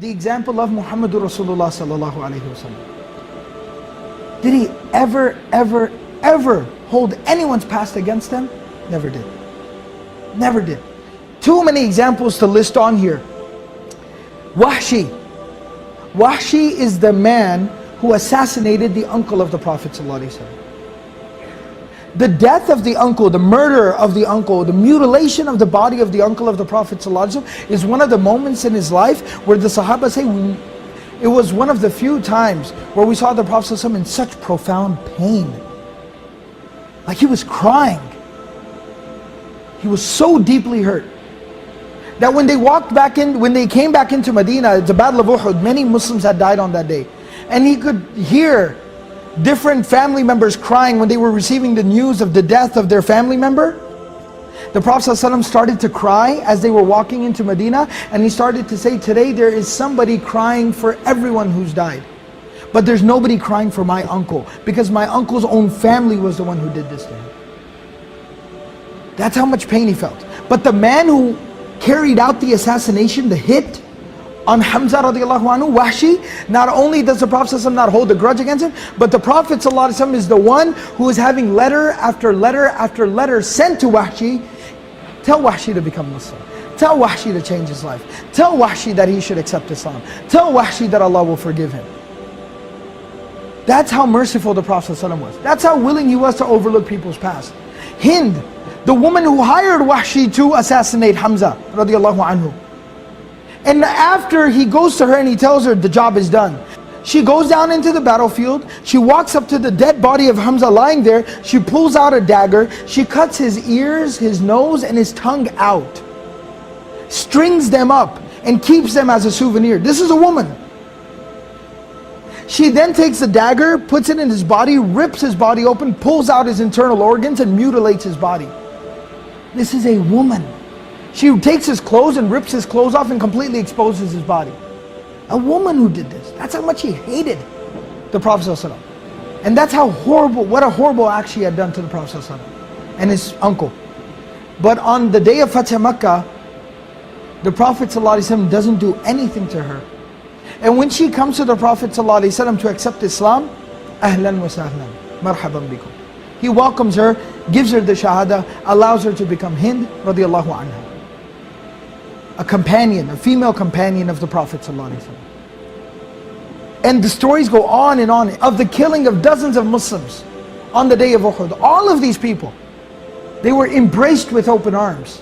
the example of Muhammadur Rasulullah sallallahu alayhi wasallam. Did he ever hold anyone's past against them? Never did. Never did. Too many examples to list on here. Wahshi. Wahshi is the man who assassinated the uncle of the Prophet ﷺ. The death of the uncle, the murder of the uncle, the mutilation of the body of the uncle of the Prophet ﷺ is one of the moments in his life where the Sahaba say, it was one of the few times where we saw the Prophet ﷺ in such profound pain. Like he was crying. He was so deeply hurt that when they came back into Medina, the Battle of Uhud, many Muslims had died on that day. And he could hear different family members crying when they were receiving the news of the death of their family member. The Prophet ﷺ started to cry as they were walking into Medina, and he started to say, today there is somebody crying for everyone who's died. But there's nobody crying for my uncle, because my uncle's own family was the one who did this to him. That's how much pain he felt. But the man who carried out the assassination, the hit on Hamza radiallahu anhu, Wahshi, not only does the Prophet ﷺ not hold a grudge against him, but the Prophet ﷺ is the one who is having letter after letter after letter sent to Wahshi. Tell Wahshi to become Muslim. Tell Wahshi to change his life. Tell Wahshi that he should accept Islam. Tell Wahshi that Allah will forgive him. That's how merciful the Prophet ﷺ was. That's how willing he was to overlook people's past. Hind, the woman who hired Wahshi to assassinate Hamza radiallahu anhu. And after he goes to her and he tells her the job is done, she goes down into the battlefield, she walks up to the dead body of Hamza lying there, she pulls out a dagger, she cuts his ears, his nose and his tongue out, strings them up and keeps them as a souvenir. This is a woman. She then takes the dagger, puts it in his body, rips his body open, pulls out his internal organs and mutilates his body. This is a woman. She takes his clothes and rips his clothes off and completely exposes his body. A woman who did this. That's how much he hated the Prophet ﷺ. And that's how horrible, what a horrible act she had done to the Prophet ﷺ and his uncle. But on the day of Fatih Makkah, the Prophet ﷺ doesn't do anything to her. And when she comes to the Prophet ﷺ to accept Islam, ahlan wa sahlan, marhaban bikum. He welcomes her, gives her the shahada, allows her to become Hind radiallahu anha. A companion, a female companion of the Prophet ﷺ. And the stories go on and on of the killing of dozens of Muslims on the day of Uhud. All of these people, they were embraced with open arms.